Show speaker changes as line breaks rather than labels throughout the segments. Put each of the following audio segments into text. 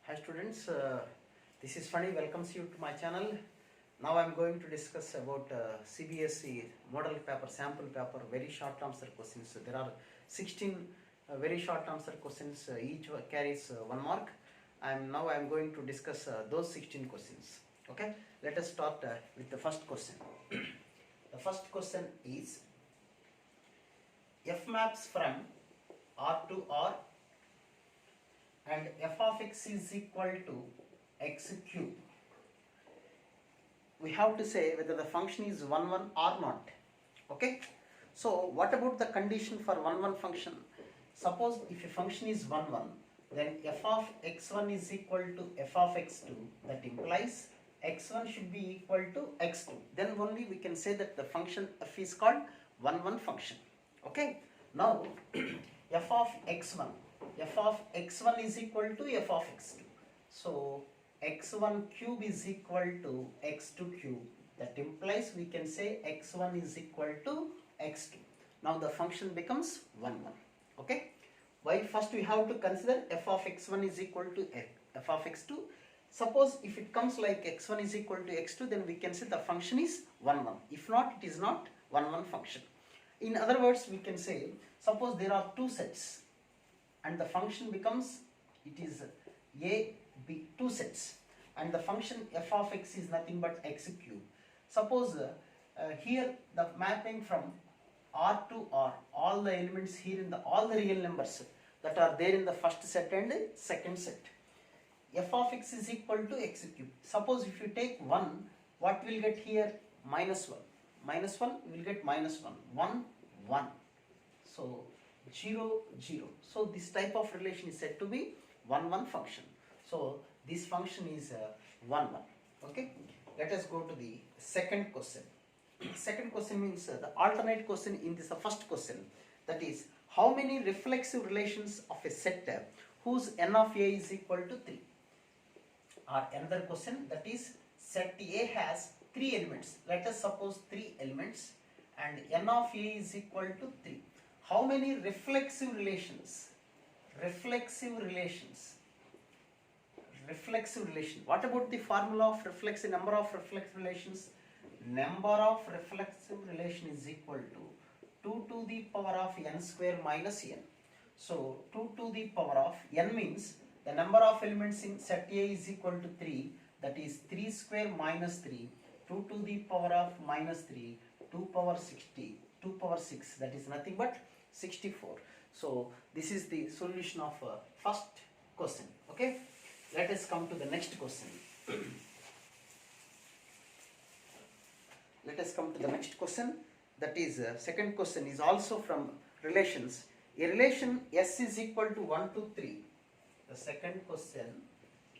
Hi students, this is Funny welcomes you to my channel. Now I am going to discuss about CBSE model paper, sample paper, very short answer questions. There are 16 very short answer questions, each carries 1 mark. Now I am going to discuss those 16 questions. Okay, let us start with the first question. The first question is f maps from R to R and f of x is equal to x cube. We have to say whether the function is 1 1 or not. Okay, so what about the condition for 1 1 function? Suppose if a function is 1 1, then f of x1 is equal to f of x2. That implies x1 should be equal to x2. Then only we can say that the function f is called 1 1 function. Okay, now f of x1 is equal to f of x2. So x1 cube is equal to x2 cube. That implies we can say x1 is equal to x2. Now the function becomes 1 1. Okay, why? First we have to consider f of x1 is equal to f of x2. Suppose if it comes like x1 is equal to x2, then we can say the function is 1 1. If not, it is not 1 1 function. In other words, we can say, suppose there are two sets and the function becomes, it is a, b, two sets, and the function f of x is nothing but x cube. Suppose here the mapping from R to R, all the elements here in all the real numbers that are there in the first set and second set, f of x is equal to x cube. Suppose if you take 1, what will get here? Minus 1. Minus 1 will get minus 1. 1, 1. So 0, 0. So this type of relation is said to be 1 1 function. So this function is 1 1. Okay. Let us go to the second question. Second question means the alternate question in this first question. That is, how many reflexive relations of a set whose n of a is equal to 3? Or another question, that is, set A has 3 elements. Let us suppose 3 elements and n of a is equal to 3. How many reflexive relations? Reflexive relations. Reflexive relation. What about the formula of reflexive, number of reflexive relations? Number of reflexive relation is equal to 2 to the power of n square minus n. So 2 to the power of n means the number of elements in set A is equal to 3. That is 3 square minus 3. 2 to the power of minus 3. 2 power 60. 2 power 6. That is nothing but 64. So this is the solution of first question. Okay, let us come to the next question. Let us come to the next question. That is second question is also from relations. A relation S is equal to 1 to 3. The second question,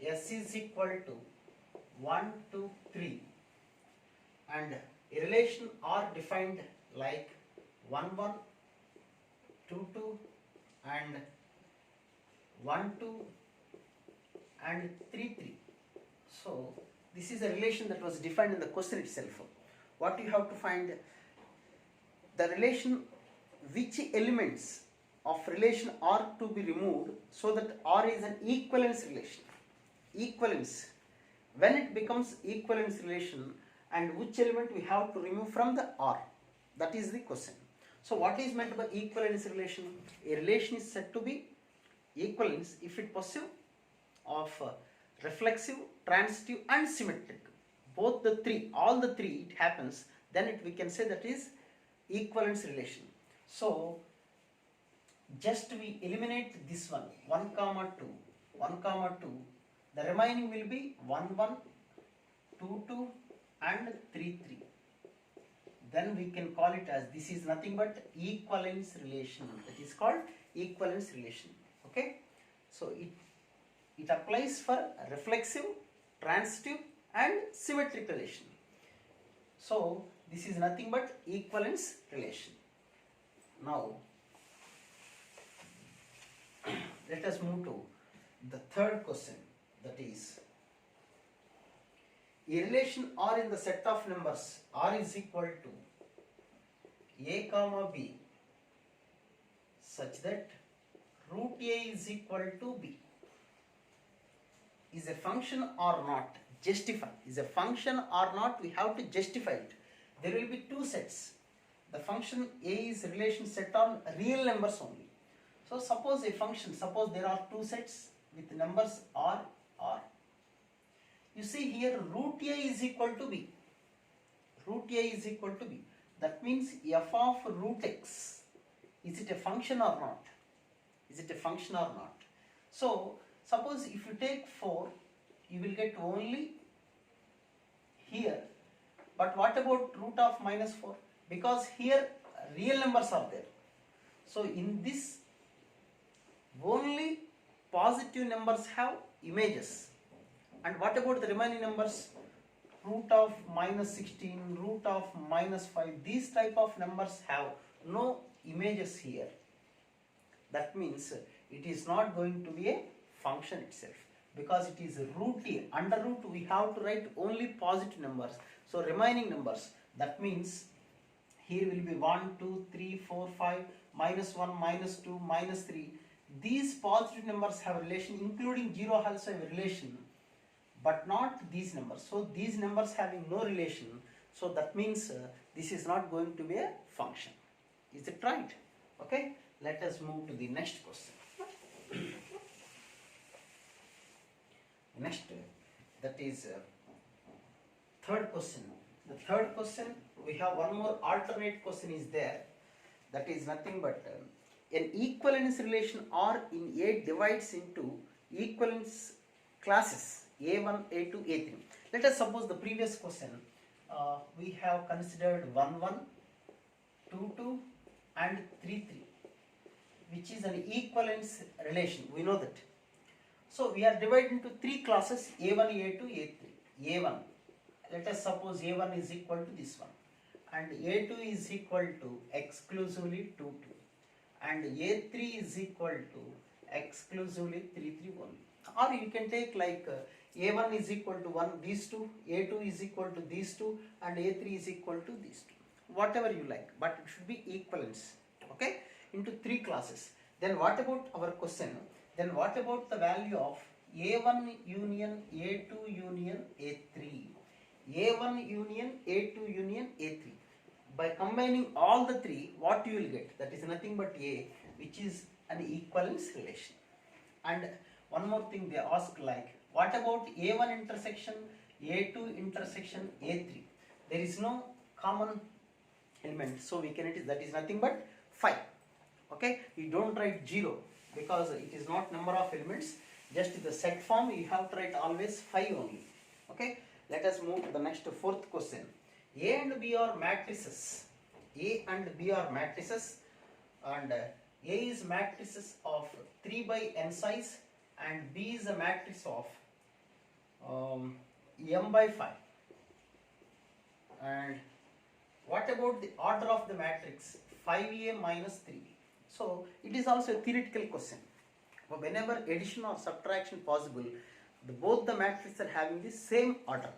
S is equal to 1 to 3 and a relation R defined like 1 1, 2 2 and 1 2 and 3 3. So this is a relation that was defined in the question itself. What you have to find? The relation, which elements of relation R to be removed so that R is an equivalence relation. Equivalence. When it becomes equivalence relation, and which element we have to remove from the R? That is the question. So what is meant by equivalence relation? A relation is said to be equivalence if it possesses of reflexive, transitive and symmetric. Both the three, all the three it happens, then we can say that is equivalence relation. So just we eliminate this one, 1 comma 2, 1 comma 2, the remaining will be 1 1, 2 2 and 3 3. Then we can call it as, this is nothing but equivalence relation. That is called equivalence relation. Okay, so it applies for reflexive, transitive and symmetric relation. So this is nothing but equivalence relation. Now let us move to the third question. That is, a relation R in the set of numbers R is equal to A comma B such that root A is equal to B. is a function or not. Justify. Is a function or not, we have to justify it. There will be two sets. The function A is relation set on real numbers only. So suppose a function, suppose there are two sets with numbers R. You see here root A is equal to B. Root A is equal to B. That means f of root x, is it a function or not? Is it a function or not? So suppose if you take 4, you will get only here. But what about root of minus 4? Because here real numbers are there. So in this, only positive numbers have images. And what about the remaining numbers? Root of minus 16, root of minus 5, these type of numbers have no images here. That means it is not going to be a function itself, because it is root A. Under root we have to write only positive numbers. So remaining numbers, that means here will be 1, 2, 3, 4, 5, minus 1, minus 2, minus 3. These positive numbers have relation, including 0 also have a relation, but not these numbers. So these numbers having no relation, so that means this is not going to be a function. Is it right? Okay, let us move to the next question. Next, that is third question. The third question, we have one more alternate question is there. That is nothing but an equivalence relation R in A divides into equivalence classes A1, A2, A3. Let us suppose the previous question we have considered 1, 1, 2, 2 and 3, 3, which is an equivalence relation. We know that. So we are divided into three classes A1, A2, A3. A1, let us suppose A1 is equal to this one, and A2 is equal to exclusively 2, 2, and A3 is equal to exclusively 3, 3 only. Or you can take like A1 is equal to 1, these two, A2 is equal to these two, and A3 is equal to these two. Whatever you like, but it should be equivalence. Okay, into three classes. Then what about our question? Then what about the value of A1 union A2 union A3? A1 union A2 union A3. By combining all the three, what you will get? That is nothing but A, which is an equivalence relation. And one more thing they ask, like, what about A1 intersection A2 intersection A3? There is no common element, so we can write that is nothing but 5. Okay, you don't write 0 because it is not number of elements. Just the set form you have to write always 5 only. Okay, let us move to the next fourth question. A and B are matrices. A and B are matrices, and A is matrices of 3 by n size, and B is a matrix of m by 5. And what about the order of the matrix? 5A minus 3B. So it is also a theoretical question. But whenever addition or subtraction possible, both the matrices are having the same order.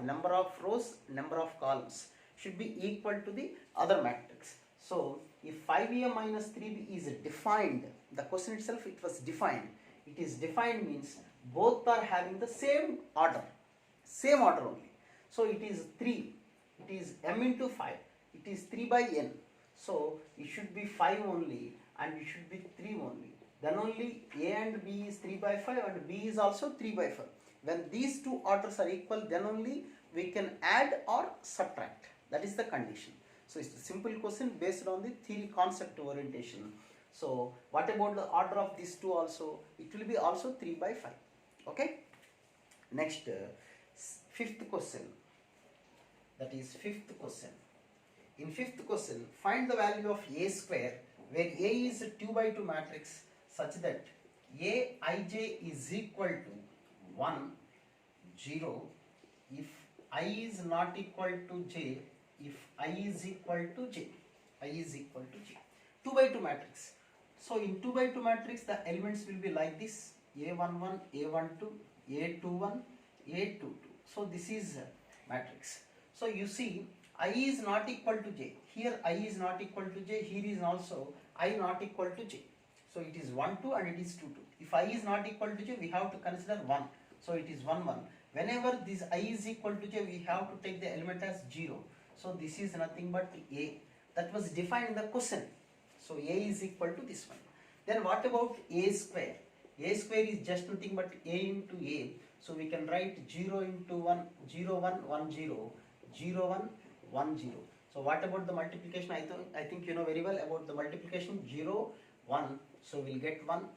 Number of rows, number of columns should be equal to the other matrix. So if 5A minus 3B is defined, the question itself it was defined. It is defined means both are having the same order only. So it is 3, it is m into 5, it is 3 by n. So it should be 5 only and it should be 3 only. Then only A and B is 3 by 5 and B is also 3 by 5. When these two orders are equal, then only we can add or subtract. That is the condition. So it's a simple question based on the theory concept orientation. So what about the order of these two also? It will be also 3 by 5. Okay. Next, fifth question. That is fifth question. In fifth question, find the value of A square where A is a 2 by 2 matrix such that Aij is equal to 1, 0 if I is not equal to j, if I is equal to j. I is equal to j. 2 by 2 matrix. So in 2 by 2 matrix the elements will be like this: A11, A12, A21, A22. So this is matrix. So you see I is not equal to j. Here I is not equal to j. Here is also I not equal to j. So it is 1, 2 and it is 2, 2. If I is not equal to j, we have to consider 1. So it is 1 1. Whenever this I is equal to j, we have to take the element as 0. So this is nothing but a. That was defined in the question. So a is equal to this one. Then what about a square? A square is just nothing but a into a. So we can write 0 into 1, 0 1 1 0, 0 1 1 0. So what about the multiplication? I think you know very well about the multiplication. 0 1. So we'll get 1,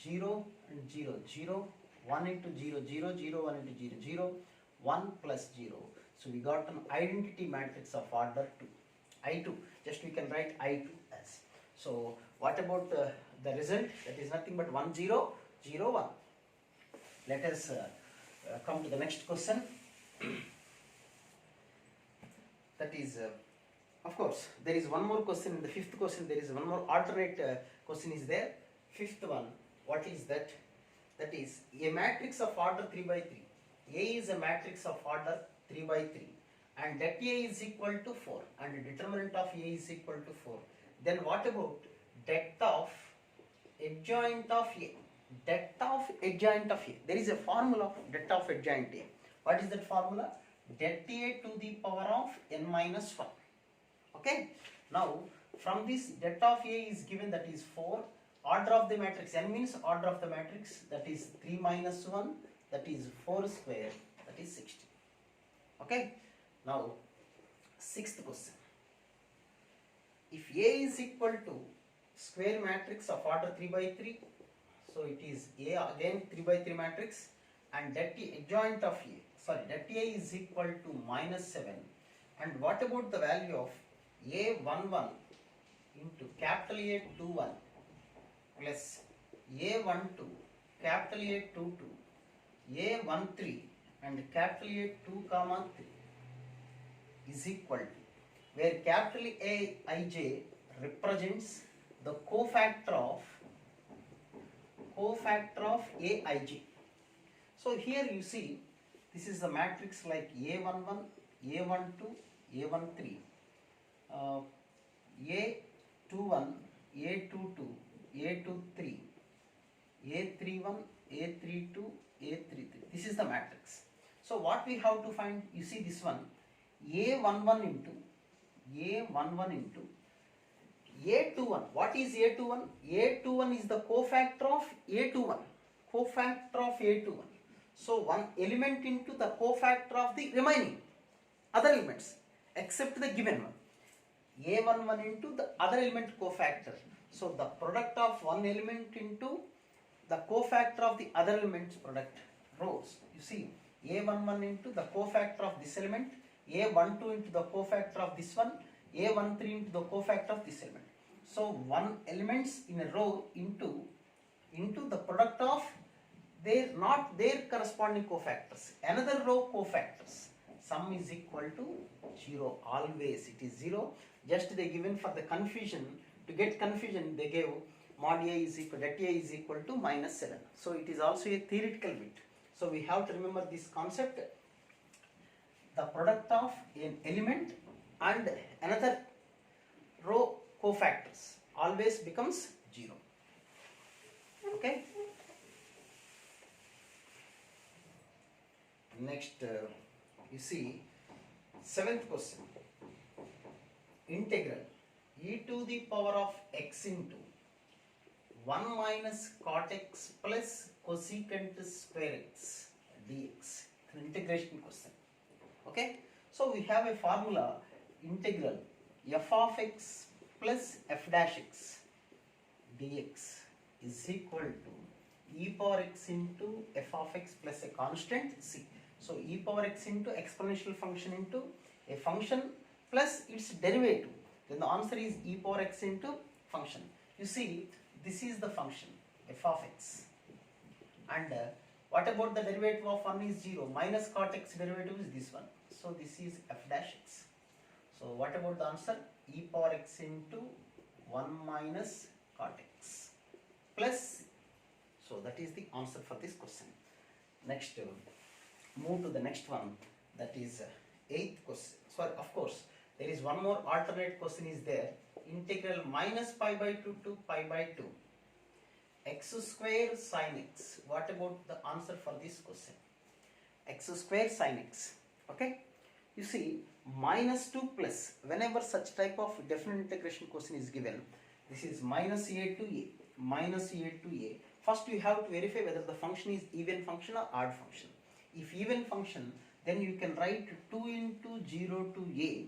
0 and 0, 0, 1 into 0, 0, 0, 1 into 0, 0, 1 plus 0. So we got an identity matrix of order 2. I2, just we can write I2 as. So what about the result? That is nothing but 1 0 0 1. Let us come to the next question. That is of course there is one more question in the fifth question. There is one more alternate question is there. Fifth one, what is that? That is a matrix of order 3 by 3. A is a matrix of order 3 by 3 and that A is equal to 4 and the determinant of A is equal to 4. Then what about depth of adjoint of A? Depth of adjoint of A. There is a formula of depth of adjoint A. What is that formula? Det A to the power of n minus 1. Okay. Now from this det of A is given, that is 4. Order of the matrix, n means order of the matrix, that is 3 minus 1, that is 4 square, that is 60. Okay. Now sixth question. If A is equal to square matrix of order 3 by 3, so it is A again 3 by 3 matrix and det adjoint of A, sorry, det A is equal to minus 7. And what about the value of A11 into capital A21 plus A12, capital A22, A13 and capital A2 comma 3 is equal to, where capital Aij represents the cofactor of Aij. So here you see this is the matrix like A11, A12, A13, A21, A22, A23, A31, A32, A33. This is the matrix. So what we have to find, you see this one, A11 into A21. What is A21? A21 is the cofactor of A21. So one element into the cofactor of the remaining other elements except the given one. A11 into the other element cofactor. So the product of one element into the cofactor of the other element's product rows. You see, A11 into the cofactor of this element, A12 into the cofactor of this one, A13 into the cofactor of this element. So one elements in a row into the product of not their corresponding cofactors. Another row cofactors. Sum is equal to 0. Always it is 0. Just they given for the confusion. To get confusion, they gave mod A is equal, det A is equal to minus 7. So it is also a theoretical bit. So we have to remember this concept. The product of an element and another row cofactors always becomes 0. Okay. Next, you see, seventh question. Integral e to the power of x into 1 minus cot x plus cosecant square x dx. It's an integration question. Okay. So we have a formula, integral f of x plus f dash x dx is equal to e power x into f of x plus a constant c. So e power x into exponential function into a function plus its derivative. Then the answer is e power x into function. You see, this is the function f of x. And what about the derivative of 1 is 0. Minus cot x derivative is this one. So this is f dash x. So what about the answer? E power x into 1 minus cot x plus. So that is the answer for this question. Next, move to the next one. That is eighth question. Sorry, of course, there is one more alternate question is there. Integral minus pi by 2 to pi by 2. x square sin x. What about the answer for this question? X square sin x. Okay. You see, minus 2 plus, whenever such type of definite integration question is given, this is minus a to a, minus a to a. First you have to verify whether the function is even function or odd function. If even function, then you can write 2 into 0 to a.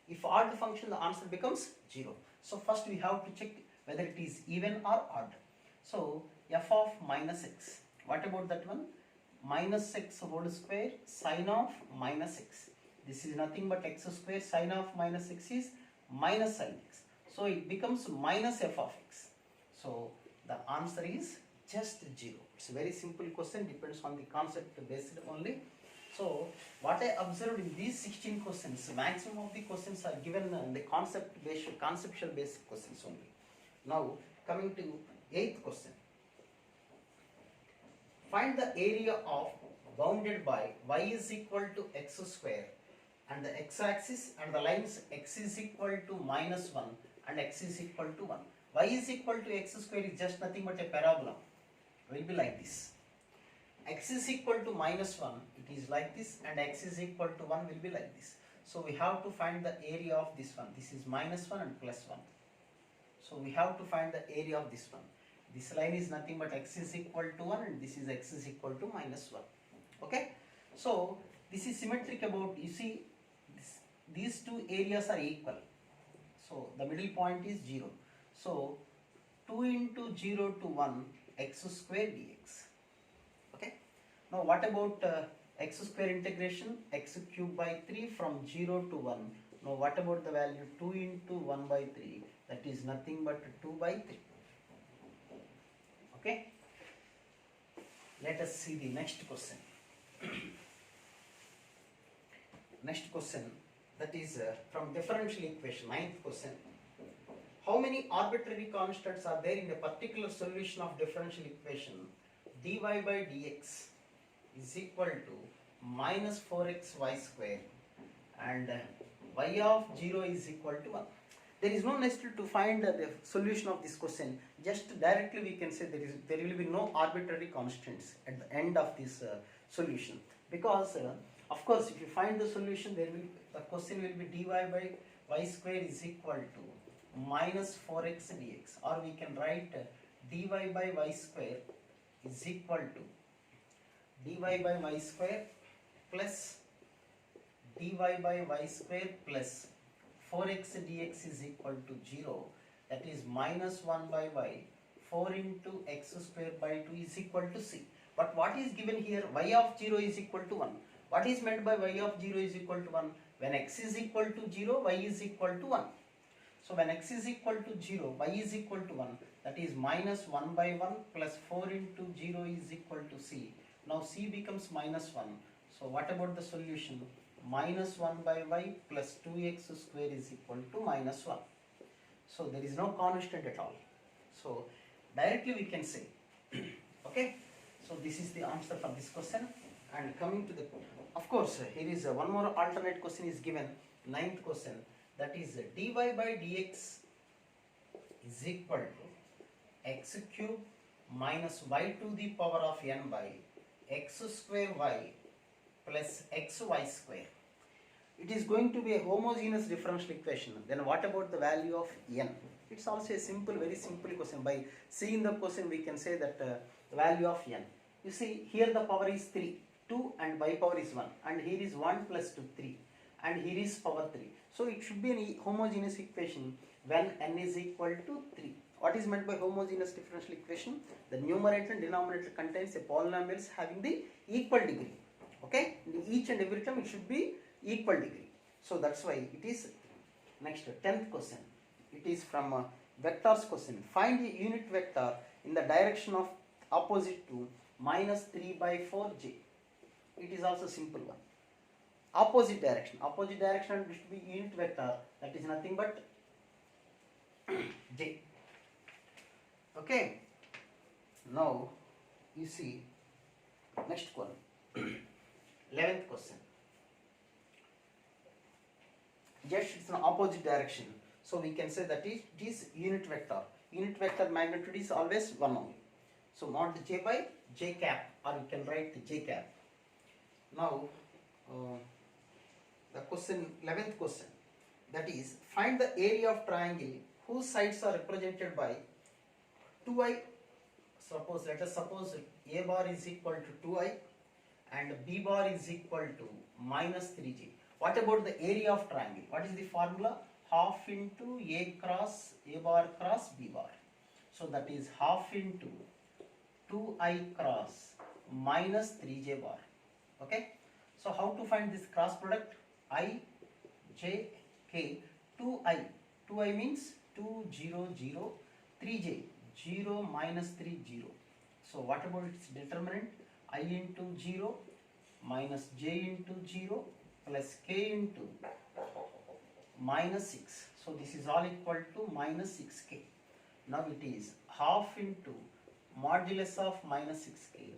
If odd function, the answer becomes 0. So first we have to check whether it is even or odd. So f of minus x. What about that one? Minus x whole square sine of minus x. This is nothing but x square sine of minus x is minus sin x. So it becomes minus f of x. So the answer is just 0. It's a very simple question, depends on the concept based only. So what I observed in these 16 questions, maximum of the questions are given the conceptual based questions only. Now coming to 8th question. Find the area of bounded by y is equal to x square and the x-axis and the lines x is equal to minus 1 and x is equal to 1. Y is equal to x square is just nothing but a parabola. Will be like this. X is equal to minus 1, it is like this, and x is equal to 1 will be like this. So we have to find the area of this one. This is minus 1 and plus 1. So we have to find the area of this one. This line is nothing but x is equal to 1 and this is x is equal to minus 1. Okay. So this is symmetric about, you see, these two areas are equal. So the middle point is 0. So 2 into 0 to 1 x square dx. Okay. Now what about x square integration? X cube by 3 from 0 to 1. Now what about the value 2 into 1 by 3? That is nothing but 2 by 3. Okay. Let us see the next question. Next question, that is from differential equation, 9th question. How many arbitrary constants are there in a particular solution of differential equation dy by dx is equal to minus 4xy square and y of 0 is equal to 1. There is no necessity to find the solution of this question. Just directly we can say there will be no arbitrary constants at the end of this solution, because of course if you find the solution, the question will be dy by y square is equal to minus 4x dx, or we can write dy by y square is equal to dy by y square plus dy by y square plus 4x dx is equal to 0, that is minus 1 by y, 4 into x square by 2 is equal to c. But what is given here? Y of 0 is equal to 1. What is meant by y of 0 is equal to 1? When x is equal to 0, y is equal to 1. So when x is equal to 0, y is equal to 1, that is minus 1 by 1 plus 4 into 0 is equal to c. Now c becomes minus 1. So what about the solution? Minus 1 by y plus 2x square is equal to minus 1. So there is no constant at all. So directly we can say, okay. So this is the answer for this question. And coming to the, of course, here is one more alternate question is given, 9th question. That is dy by dx is equal to x cube minus y to the power of n by x square y plus xy square. It is going to be a homogeneous differential equation. Then what about the value of n? It's also a simple, very simple question. By seeing the question, we can say that the value of n. You see, here the power is 3, 2 and by power is 1. And here is 1 plus 2, 3. And here is power 3. So it should be a homogeneous equation when n is equal to 3. What is meant by homogeneous differential equation? The numerator and denominator contains a polynomials having the equal degree. Okay? In each and every term it should be equal degree. So that's why it is next 10th question. It is from vectors question. Find the unit vector in the direction of opposite to minus 3 by 4j. It is also simple one. Opposite direction should be unit vector, that is nothing but j. Okay. Now you see next one, 11th question. Just it's an opposite direction, so we can say that it is unit vector. Unit vector magnitude is always 1 only. So mod j by j cap, or you can write j cap. Now the question, 11th question, that is find the area of triangle whose sides are represented by 2i. Let us suppose a bar is equal to 2i and b bar is equal to minus 3j. What about the area of triangle? What is the formula? Half into a bar cross b bar. So that is half into 2i cross minus 3j bar. Okay. So how to find this cross product? I, j, k, 2i. 2i means 2, 0, 0, 3j, 0, minus 3, 0. So what about its determinant? I into 0 minus j into 0 plus k into minus 6. So this is all equal to minus 6k. Now it is half into modulus of minus 6k.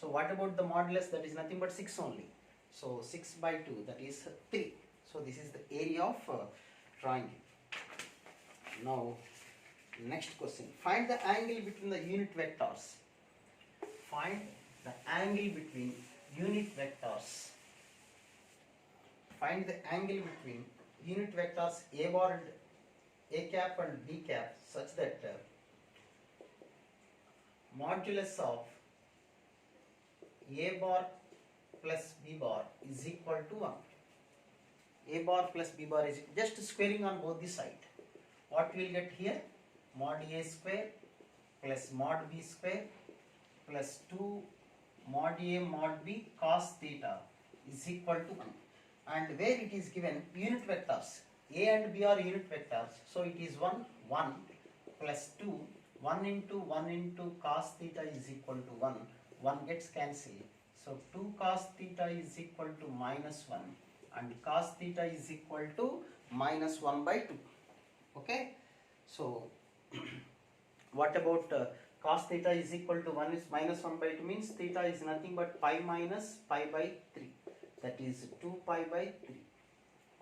So what about the modulus? That is nothing but 6 only. So 6 by 2, that is 3. So this is the area of triangle. Now next question. Find the angle between the unit vectors. Find the angle between unit vectors. Find the angle between unit vectors a bar and a cap and b cap such that modulus of a bar plus b bar is equal to 1. A bar plus b bar is just squaring on both the side. What we will get here? Mod a square plus mod b square plus 2 mod a mod b cos theta is equal to 1. And where it is given unit vectors, a and b are unit vectors, so it is 1, 1 plus 2, 1 into cos theta is equal to 1, 1 gets cancelled. So 2 cos theta is equal to minus 1 and cos theta is equal to minus 1 by 2. Okay. So what about cos theta is equal to 1 is minus 1 by 2 means theta is nothing but pi minus pi by 3. That is 2 pi by 3.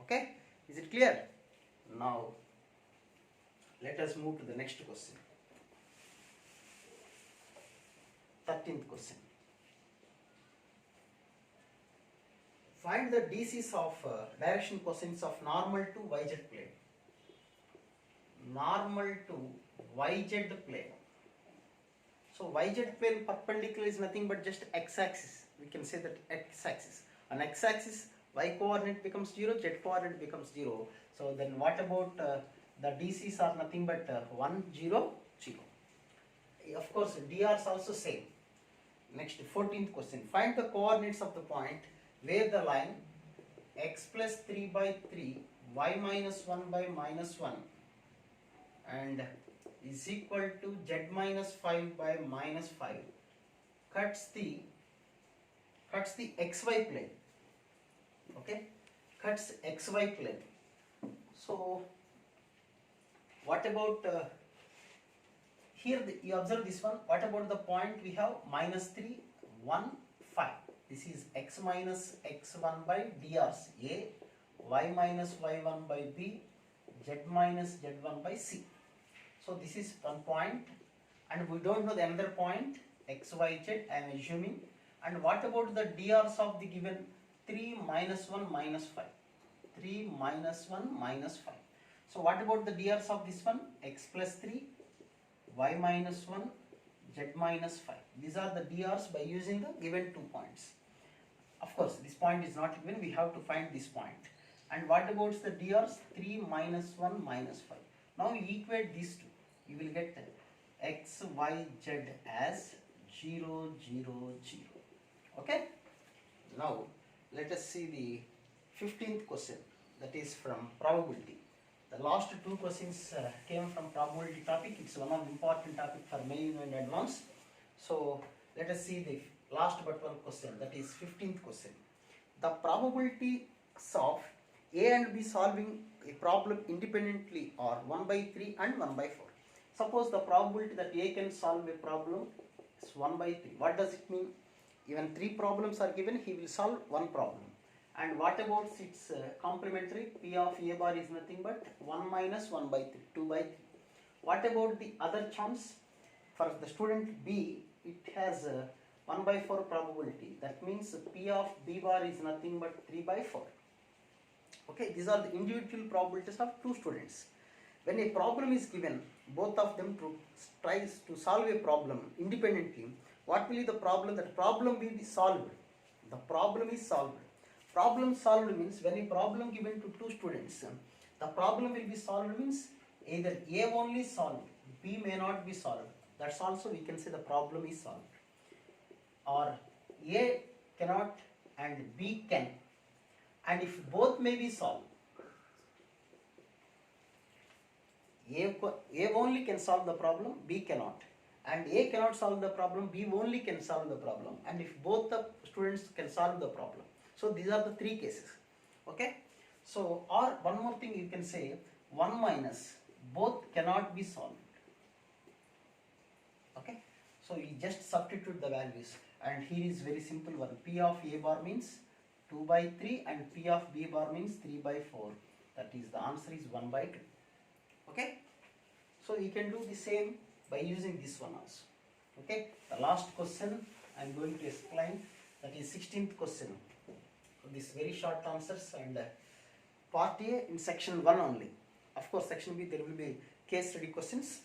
Okay. Is it clear? Now let us move to the next question. 13th question. Find the DCs of direction cosines of normal to YZ plane. Normal to YZ plane. So YZ plane perpendicular is nothing but just x-axis. We can say that x-axis. On x-axis, y coordinate becomes 0, z coordinate becomes 0. So then what about the DCs are nothing but 1, 0, 0. Of course, DRs also same. Next, 14th question. Find the coordinates of the point where the line x plus 3 by 3, y minus 1 by minus 1 and is equal to z minus 5 by minus 5 cuts the xy plane. Okay, cuts xy plane. So what about here you observe this one. What about the point we have minus 3, 1, 5. This is x minus x1 by drs a, y minus y1 by b, z minus z1 by c. So this is one point and we don't know the another point x, y, z I am assuming. And what about the drs of the given 3 minus 1 minus 5? 3 minus 1 minus 5. So what about the drs of this one? X plus 3, y minus 1, z minus 5. These are the drs by using the given 2 points. Of course, this point is not given, we have to find this point. And what about the drs? 3 minus 1 minus 5. Now you equate these two. You will get x, y, z as 0, 0, 0. Okay? Now let us see the 15th question, that is from probability. The last two questions came from probability topic. It's one of the important topic for main and advanced. So let us see the last but one question, that is 15th question. The probabilities of A and B solving a problem independently are 1 by 3 and 1 by 4. Suppose the probability that A can solve a problem is 1 by 3. What does it mean? Even 3 problems are given, he will solve 1 problem. And what about its complementary? P of A bar is nothing but 1 minus 1 by 3, 2 by 3. What about the other chance? For the student B, it has 1 by 4 probability. That means P of B bar is nothing but 3 by 4. Okay, these are the individual probabilities of two students. When a problem is given, both of them tries to solve a problem independently. What will be the problem? That problem will be solved. The problem is solved. Problem solved means when a problem given to two students, the problem will be solved means either A only solved, B may not be solved. That's also we can say the problem is solved. Or A cannot and B can. And if both may be solved, A only can solve the problem, B cannot. And A cannot solve the problem, B only can solve the problem. And if both the students can solve the problem. So these are the three cases. Okay. So, or one more thing you can say, 1 minus, both cannot be solved. Okay. So you just substitute the values. And here is very simple one. P of A bar means 2 by 3 and P of B bar means 3 by 4. That is, the answer is 1 by 2. Okay. So you can do the same by using this one also. Okay. The last question I am going to explain, that is 16th question. This very short answers, and part A in section 1 only. Of course, section B there will be case study questions.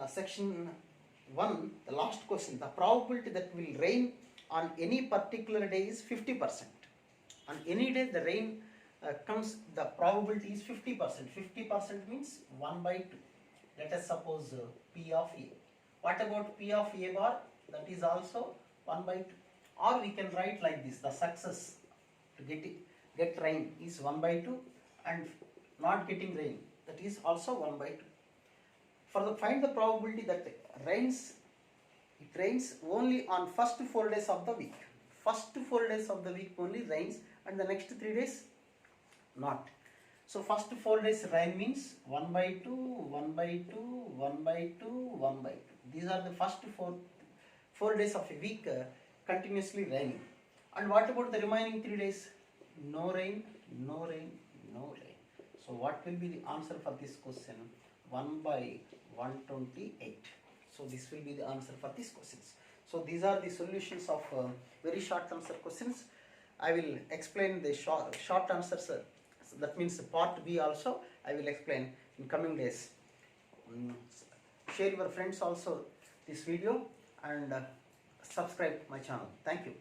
Section 1, the last question, the probability that will rain on any particular day is 50%. On any day the rain comes, the probability is 50%. 50% means 1 by 2. Let us suppose P of A. What about P of A bar? That is also 1 by 2. Or we can write like this, the success to get rain is 1 by 2, and not getting rain, that is also 1 by 2. For the find the probability that it rains only on first 4 days of the week. First 4 days of the week only rains, and the next 3 days not. So first 4 days rain means 1 by 2, 1 by 2, 1 by 2, 1 by 2. These are the first 4 days of a week continuously raining. And what about the remaining 3 days? No rain, no rain, no rain. So what will be the answer for this question? 1 by 128. So this will be the answer for these questions. So these are the solutions of very short answer questions. I will explain the short answers. That means part B also I will explain in coming days. Share your friends also this video, and subscribe my channel. Thank you.